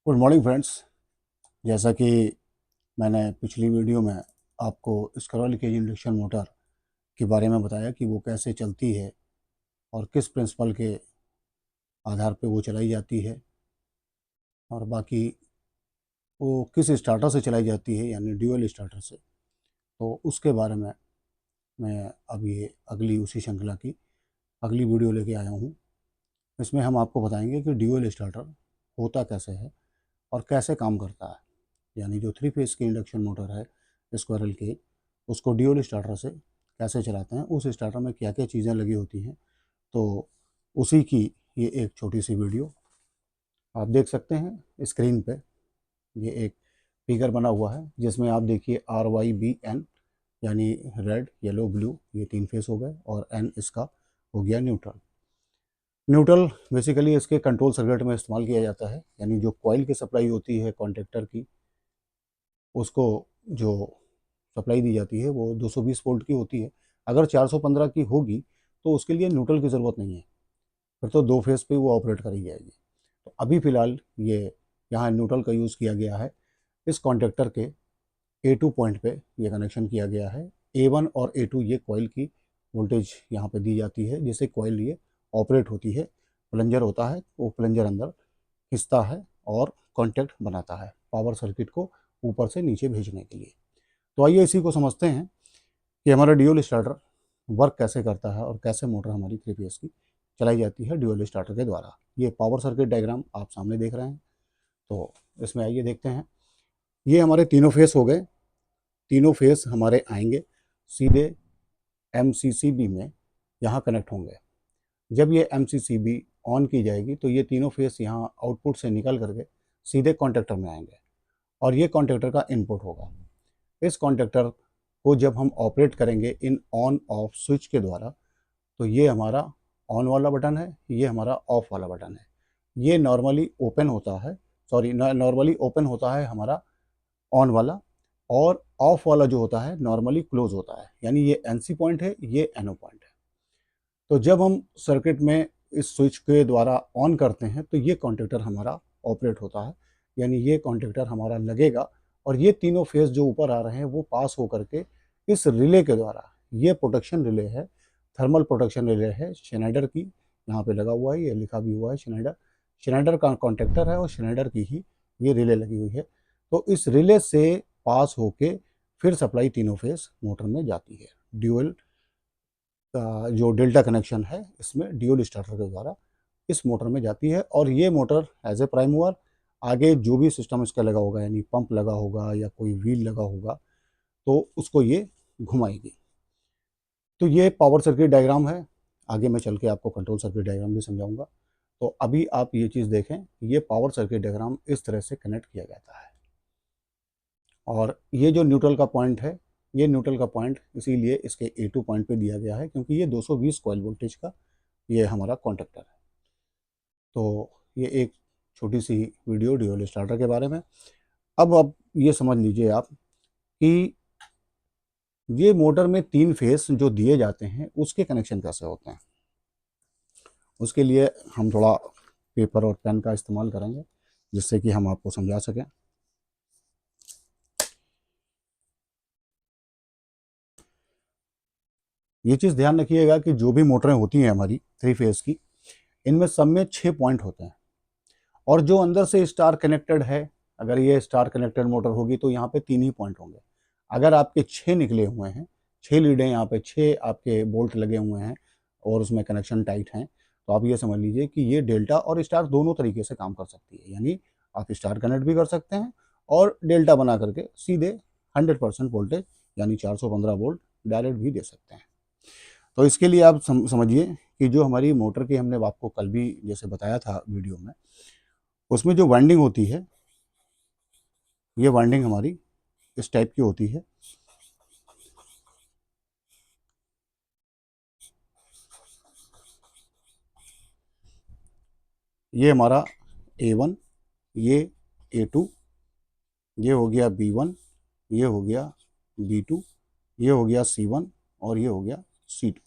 Good morning friends. जैसा कि मैंने पिछली वीडियो में आपको स्क्रोल केज इंडक्शन मोटर के बारे में बताया कि वो कैसे चलती है और किस प्रिंसिपल के आधार पे वो चलाई जाती है और बाकी वो किस स्टार्टर से चलाई जाती है यानी ड्यूअल स्टार्टर से, तो उसके बारे में मैं अब ये अगली उसी श्रृंखला की अगली वीडियो लेके आया हूँ। इसमें हम आपको बताएंगे कि ड्यूअल स्टार्टर होता कैसे है और कैसे काम करता है, यानी जो 3 फेज़ की इंडक्शन मोटर है स्क्वायरल केज, उसको ड्यूअल स्टार्टर से कैसे चलाते हैं, उस स्टार्टर में क्या क्या चीज़ें लगी होती हैं, तो उसी की ये एक छोटी सी वीडियो आप देख सकते हैं स्क्रीन पे। ये एक फिगर बना हुआ है जिसमें आप देखिए RYBN यानी रेड येलो ब्लू, ये 3 फेज़ हो गए और N इसका हो गया न्यूट्रल। न्यूट्रल बेसिकली इसके कंट्रोल सर्किट में इस्तेमाल किया जाता है, यानी जो कॉइल की सप्लाई होती है कॉन्टेक्टर की, उसको जो सप्लाई दी जाती है वो 220 वोल्ट की होती है। अगर 415 की होगी तो उसके लिए न्यूट्रल की ज़रूरत नहीं है, फिर तो 2 फेज़ पे वो ऑपरेट करी जाएगी। तो अभी फ़िलहाल ये यहाँ न्यूट्रल का यूज़ किया गया है। इस कॉन्टेक्टर के A2 पॉइंट पे ये कनेक्शन किया गया है। A1 और A2 ये कॉइल की वोल्टेज यहाँ पे दी जाती है, जिससे कॉइल ये ऑपरेट होती है। प्लंजर होता है, वो प्लंजर अंदर खिंचता है और कॉन्टैक्ट बनाता है पावर सर्किट को ऊपर से नीचे भेजने के लिए। तो आइए इसी को समझते हैं कि हमारा ड्यूअल स्टार्टर वर्क कैसे करता है और कैसे मोटर हमारी 3 फेज़ की चलाई जाती है ड्यूअल स्टार्टर के द्वारा। ये पावर सर्किट डायग्राम आप सामने देख रहे हैं, तो इसमें आइए देखते हैं। ये हमारे तीनों फेस हो गए। तीनों फेस हमारे आएंगे सीधे MCCB में, यहाँ कनेक्ट होंगे। जब ये MCCB ऑन की जाएगी तो ये तीनों फेस यहाँ आउटपुट से निकल करके सीधे कॉन्टेक्टर में आएंगे और ये कॉन्टेक्टर का इनपुट होगा। इस कॉन्टेक्टर को जब हम ऑपरेट करेंगे इन ऑन ऑफ स्विच के द्वारा, तो ये हमारा ऑन वाला बटन है, ये हमारा ऑफ वाला बटन है। ये नॉर्मली ओपन होता है, नॉर्मली ओपन होता है हमारा ऑन वाला, और ऑफ वाला जो होता है नॉर्मली क्लोज होता है, यानी ये NC पॉइंट है, ये NO पॉइंट है। तो जब हम सर्किट में इस स्विच के द्वारा ऑन करते हैं तो ये कॉन्टेक्टर हमारा ऑपरेट होता है, यानी ये कॉन्टेक्टर हमारा लगेगा और ये तीनों फेज जो ऊपर आ रहे हैं वो पास होकर के इस रिले के द्वारा, ये प्रोटेक्शन रिले है, थर्मल प्रोटेक्शन रिले है श्नाइडर की, यहाँ पे लगा हुआ है, ये लिखा भी हुआ है श्नाइडर। श्नाइडर का कॉन्टेक्टर है और श्नाइडर की ही ये रिले लगी हुई है। तो इस रिले से पास होके फिर सप्लाई तीनों फेज मोटर में जाती है। ड्यूअल का जो डेल्टा कनेक्शन है इसमें ड्यूअल स्टार्टर के द्वारा इस मोटर में जाती है और ये motor as a prime mover आगे जो भी सिस्टम इसका लगा होगा, यानी पंप लगा होगा या कोई व्हील लगा होगा, तो उसको ये घुमाएगी। तो ये पावर सर्किट डायग्राम है। आगे मैं चल के आपको कंट्रोल सर्किट डायग्राम भी समझाऊंगा। तो अभी आप ये चीज़ देखें, ये पावर सर्किट डायग्राम इस तरह से कनेक्ट किया जाता है और ये जो न्यूट्रल का पॉइंट है, ये न्यूट्रल का पॉइंट इसीलिए इसके A2 पॉइंट पे दिया गया है क्योंकि ये 220 कॉइल वोल्टेज का ये हमारा कॉन्टेक्टर है। तो ये एक छोटी सी वीडियो ड्यूअल स्टार्टर के बारे में। अब ये समझ लीजिए आप कि ये मोटर में 3 फेस जो दिए जाते हैं उसके कनेक्शन कैसे होते हैं। उसके लिए हम थोड़ा पेपर और पेन का इस्तेमाल करेंगे जिससे कि हम आपको समझा सकें। ये चीज़ ध्यान रखिएगा कि जो भी मोटरें होती हैं हमारी 3 फेस की, इनमें सब में 6 पॉइंट होते हैं और जो अंदर से स्टार कनेक्टेड है, अगर ये स्टार कनेक्टेड मोटर होगी तो यहाँ पे 3 ही पॉइंट होंगे। अगर आपके 6 निकले हुए हैं, 6 लीडें यहाँ पे, 6 आपके बोल्ट लगे हुए हैं और उसमें कनेक्शन टाइट हैं, तो आप ये समझ लीजिए कि ये डेल्टा और स्टार दोनों तरीके से काम कर सकती है। यानी आप स्टार कनेक्ट भी कर सकते हैं और डेल्टा बना करके सीधे 100% वोल्टेज यानी 415 वोल्ट डायरेक्ट भी दे सकते हैं। तो इसके लिए आप समझिए कि जो हमारी मोटर की हमने आपको कल भी जैसे बताया था वीडियो में, उसमें जो वाइंडिंग होती है, ये वाइंडिंग हमारी इस टाइप की होती है। ये हमारा A1, ये A2, ये हो गया B1, ये हो गया B2, ये हो गया C1 और ये हो गया C2।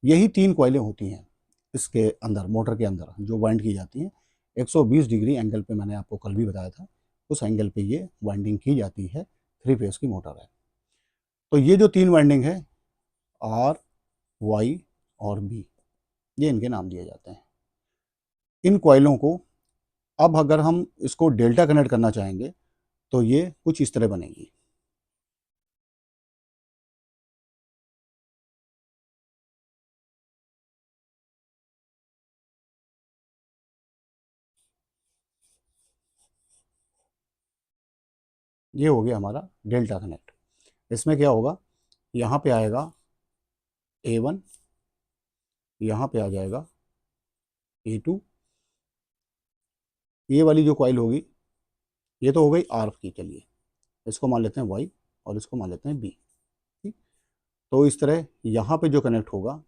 यही 3 कॉइलें होती हैं इसके अंदर, मोटर के अंदर जो वाइंड की जाती हैं। 120 डिग्री एंगल पे, मैंने आपको कल भी बताया था, उस एंगल पे ये वाइंडिंग की जाती है। 3 फेज़ की मोटर है। तो ये जो 3 वाइंडिंग है, आर, वाई और बी, ये इनके नाम दिए जाते हैं। इन कॉइलों को अब अगर हम इसको डेल्टा कनेक्ट करना चाहेंगे तो ये कुछ इस तरह बनेगी। ये हो गया हमारा डेल्टा कनेक्ट। इसमें क्या होगा, यहाँ पे आएगा A1, यहाँ पे आ जाएगा A2। ये वाली जो कॉइल होगी, ये तो हो गई आर की। चलिए इसको मान लेते हैं वाई और इसको मान लेते हैं बी। ठीक। तो इस तरह यहाँ पे जो कनेक्ट होगा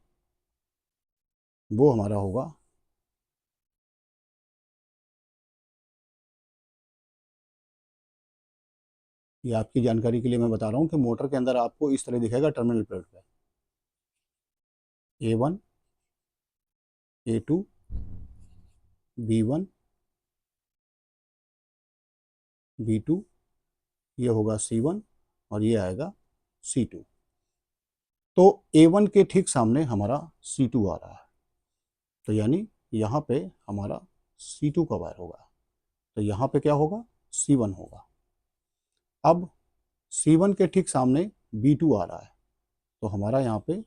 वो हमारा होगा ये आपकी जानकारी के लिए मैं बता रहा हूँ कि मोटर के अंदर आपको इस तरह दिखेगा टर्मिनल प्लेट पे A1, A2, B1, B2, ये होगा C1 और ये आएगा C2। तो A1 के ठीक सामने हमारा C2 आ रहा है, तो यानी यहाँ पे हमारा C2 का वायर होगा, तो यहाँ पे क्या होगा, C1 होगा। अब C1 के ठीक सामने B2 आ रहा है, तो हमारा यहाँ पे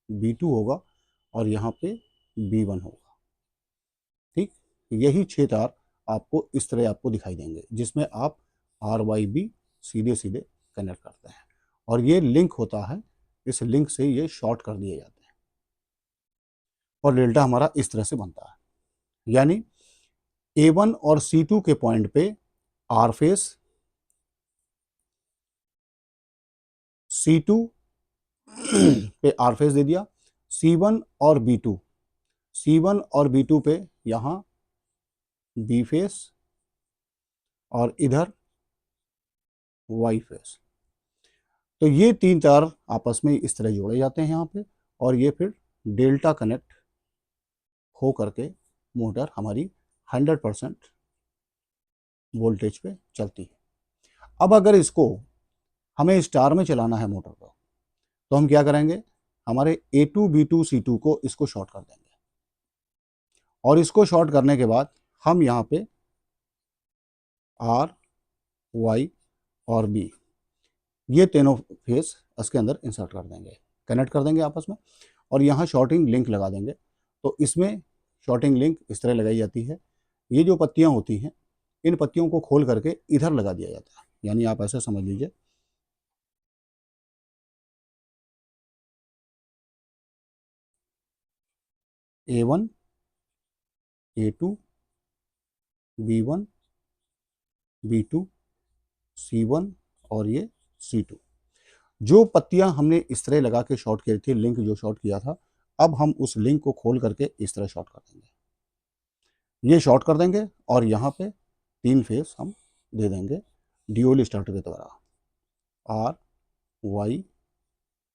B2 होगा और यहाँ पे B1 होगा। ठीक। यही 6 तार आपको इस तरह आपको दिखाई देंगे, जिसमें आप आर वाई बी सीधे सीधे कनेक्ट करते हैं और ये लिंक होता है। इस लिंक से ये शॉर्ट कर दिए जाते हैं और डेल्टा हमारा इस तरह से बनता है। यानी A1 और C2 के पॉइंट पे आर फेस, C2 पे आर फेस दे दिया, C1 और B2, C1 और B2 पे यहाँ बी फेस और इधर वाई फेस। तो ये 3 तार आपस में इस तरह जोड़े जाते हैं यहाँ पे और ये फिर डेल्टा कनेक्ट हो करके मोटर हमारी 100% वोल्टेज पे चलती है। अब अगर इसको हमें स्टार में चलाना है मोटर को, तो हम क्या करेंगे, हमारे A2, B2, C2 को इसको शॉर्ट कर देंगे और इसको शॉर्ट करने के बाद हम यहाँ पे आर, वाई और बी, ये तीनों फेस इसके अंदर इंसर्ट कर देंगे, कनेक्ट कर देंगे आपस में और यहाँ शॉर्टिंग लिंक लगा देंगे। तो इसमें शॉर्टिंग लिंक इस तरह लगाई जाती है, ये जो पत्तियाँ होती हैं, इन पत्तियों को खोल करके इधर लगा दिया जाता है। यानी आप ऐसे समझ लीजिए, A1, A2, B1, B2, C1 और ये C2। जो पत्तियां हमने इस तरह लगा के शॉर्ट की थी, लिंक जो शॉर्ट किया था, अब हम उस लिंक को खोल करके इस तरह शॉर्ट कर देंगे, ये शॉर्ट कर देंगे और यहाँ पे 3 फेस हम दे देंगे ड्यूल स्टार्टर के द्वारा, आर, वाई,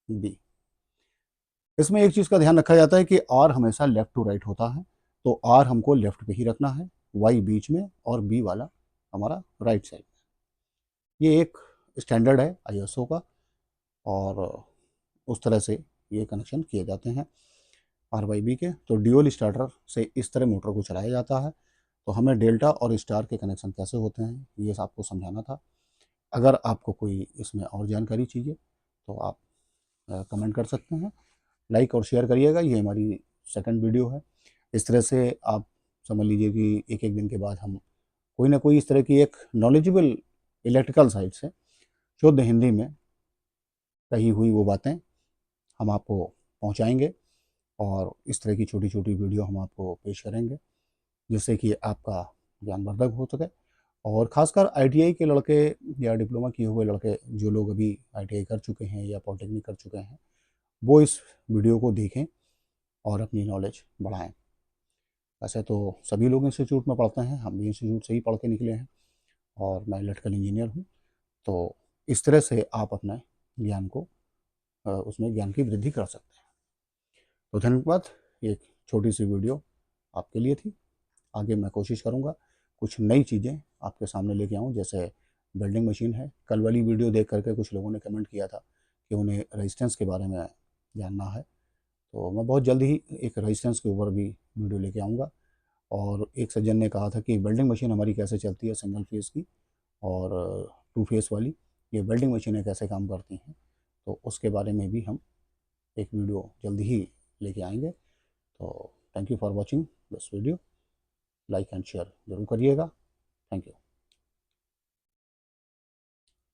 बी। इसमें एक चीज़ का ध्यान रखा जाता है कि आर हमेशा लेफ्ट टू राइट होता है, तो आर हमको लेफ्ट पे ही रखना है, वाई बीच में और बी वाला हमारा राइट साइड में। ये एक स्टैंडर्ड है आईएसओ का और उस तरह से ये कनेक्शन किए जाते हैं आर वाई बी के। तो ड्यूल स्टार्टर से इस तरह मोटर को चलाया जाता है। तो हमें डेल्टा और स्टार के कनेक्शन कैसे होते हैं ये आपको समझाना था। अगर आपको कोई इसमें और जानकारी चाहिए तो आप कमेंट कर सकते हैं, लाइक और शेयर करिएगा। ये हमारी सेकंड वीडियो है। इस तरह से आप समझ लीजिए कि एक एक दिन के बाद हम कोई ना कोई इस तरह की एक नॉलेजेबल इलेक्ट्रिकल साइड से शुद्ध हिंदी में कही हुई वो बातें हम आपको पहुंचाएंगे और इस तरह की छोटी छोटी वीडियो हम आपको पेश करेंगे, जिससे कि आपका ज्ञानवर्धक हो सके। और ख़ासकर आईटीआई के लड़के या डिप्लोमा किए हुए लड़के, जो लोग अभी आईटीआई कर चुके हैं या पॉलिटेक्निक कर चुके हैं, वो इस वीडियो को देखें और अपनी नॉलेज बढ़ाएं। वैसे तो सभी लोग इंस्टीट्यूट में पढ़ते हैं, हम भी इंस्टीट्यूट से ही पढ़ के निकले हैं और मैं इलेक्ट्रिकल इंजीनियर हूँ। तो इस तरह से आप अपने ज्ञान को उसमें ज्ञान की वृद्धि कर सकते हैं। तो धन्यवाद। एक छोटी सी वीडियो आपके लिए थी। आगे मैं कोशिश करूँगा कुछ नई चीज़ें आपके सामने लेके आऊँ। जैसे वेल्डिंग मशीन है, कल वाली वीडियो देख करके कुछ लोगों ने कमेंट किया था कि उन्हें रेजिस्टेंस के बारे में जानना है, तो मैं बहुत जल्द ही एक रेजिस्टेंस के ऊपर भी वीडियो लेके आऊँगा। और एक सज्जन ने कहा था कि वेल्डिंग मशीन हमारी कैसे चलती है सिंगल फेज़ की और टू फेज़ वाली, ये वेल्डिंग मशीनें कैसे काम करती हैं, तो उसके बारे में भी हम एक वीडियो जल्दी ही लेके आएंगे। तो thank you for watching this video, like and share ज़रूर करिएगा। Thank you.